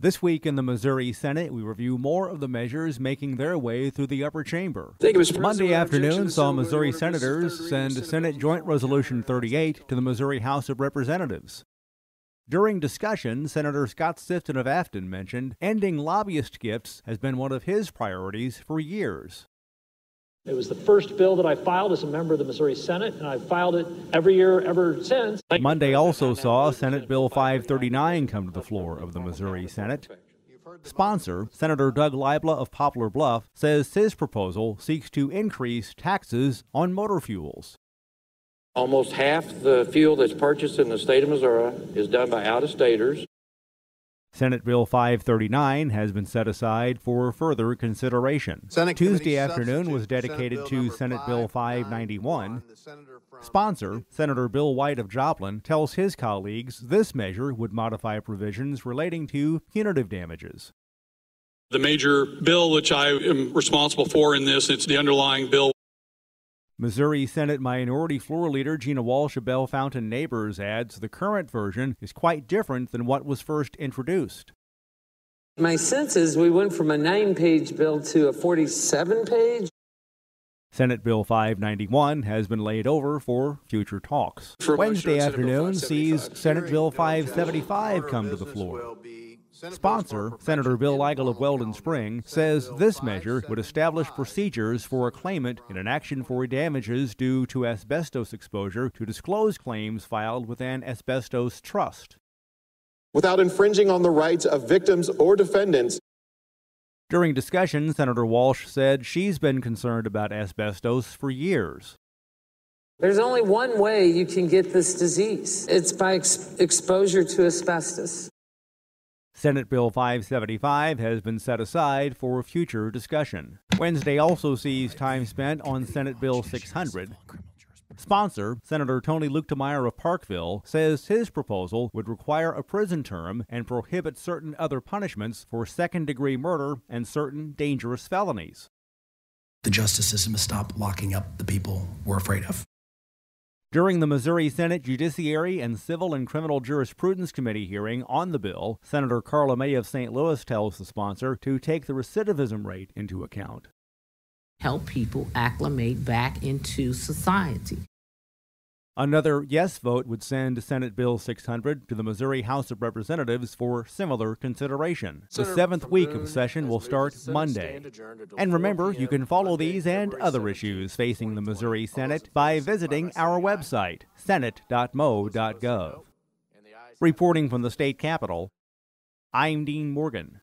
This week in the Missouri Senate, we review more of the measures making their way through the upper chamber. Monday afternoon saw Missouri senators send Senate Joint Resolution 38 to the Missouri House of Representatives. During discussion, Senator Scott Sifton of Afton mentioned ending lobbyist gifts has been one of his priorities for years. It was the first bill that I filed as a member of the Missouri Senate, and I've filed it every year ever since. Monday also saw Senate Bill 539 come to the floor of the Missouri Senate. Sponsor, Senator Doug Libla of Poplar Bluff, says his proposal seeks to increase taxes on motor fuels. Almost half the fuel that's purchased in the state of Missouri is done by out-of-staters. Senate Bill 539 has been set aside for further consideration. Tuesday afternoon was dedicated to Senate Bill 591. Sponsor, Senator Bill White of Joplin, tells his colleagues this measure would modify provisions relating to punitive damages. The major bill which I am responsible for in this, it's the underlying bill. Missouri Senate Minority Floor Leader Gina Walsh of Bell Fountain Neighbors adds the current version is quite different than what was first introduced. My sense is we went from a 9-page bill to a 47-page. Senate Bill 591 has been laid over for future talks. Wednesday afternoon sees Senate Bill 575 come to the floor. Sponsor, Senator Bill Eigel of Weldon Spring, says this measure would establish procedures for a claimant in an action for damages due to asbestos exposure to disclose claims filed with an asbestos trust, without infringing on the rights of victims or defendants. During discussion, Senator Walsh said she's been concerned about asbestos for years. There's only one way you can get this disease. It's by exposure to asbestos. Senate Bill 575 has been set aside for future discussion. Wednesday also sees time spent on Senate Bill 600. Sponsor, Senator Tony Luetkemeyer of Parkville, says his proposal would require a prison term and prohibit certain other punishments for second-degree murder and certain dangerous felonies. The justice system has stopped locking up the people we're afraid of. During the Missouri Senate Judiciary and Civil and Criminal Jurisprudence Committee hearing on the bill, Senator Carla May of St. Louis tells the sponsor to take the recidivism rate into account. Help people acclimate back into society. Another yes vote would send Senate Bill 600 to the Missouri House of Representatives for similar consideration. The 7th week of session will start Monday. And remember, you can follow these and other issues facing the Missouri Senate by visiting our website, senate.mo.gov. Reporting from the state capitol, I'm Dean Morgan.